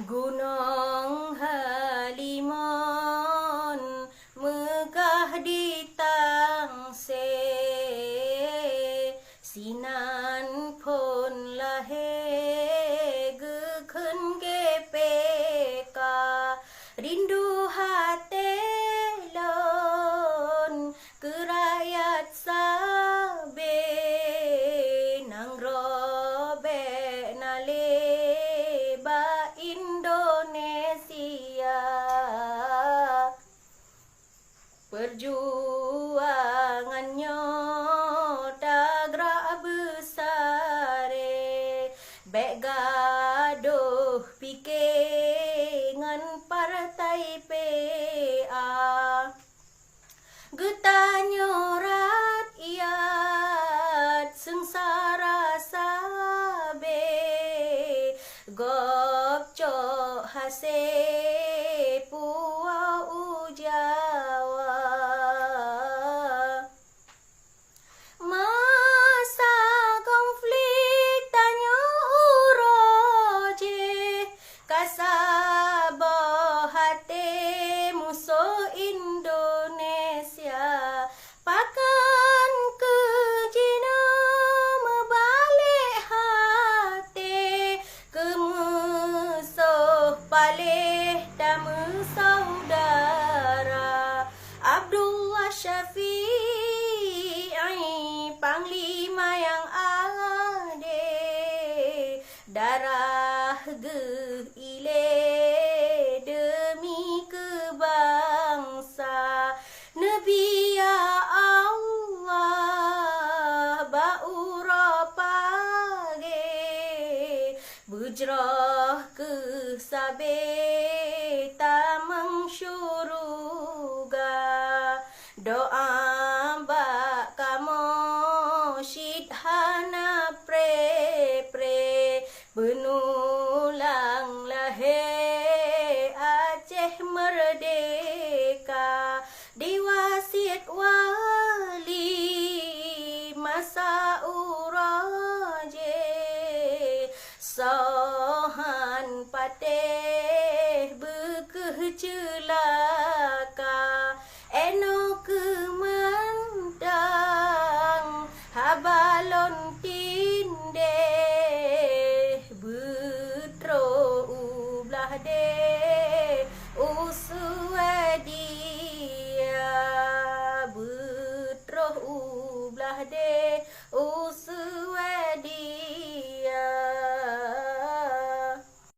Gunung Halimun megah di tangse, sinan pun lahe gekun GPK, rindu hati lon ke rakyat sabe nang robe nale Indonesia. Perjuangannya tagra besare, bek gaduh pikengan partai PA, getanya rakyat sengsara sabe, gopcok hase puau Jawa. Masa konflik tanya uroje, kasabah hati musuh Indonesia, pakan ke Cina membalik hati ke musuh palih dama saudara. Abdullah Syafi'i, Panglima yang adil, darah geile demi kebangsa. Nabi ya Allah baura pagi, bujrah ke sabe tamang syuruga. Doa bak kamu syidhana pre benulang lahe Aceh merdeka, diwasit wali masa uraje, sohan patih bekeh celaka, eno kemandang habalon tindeh betro ubelah deh.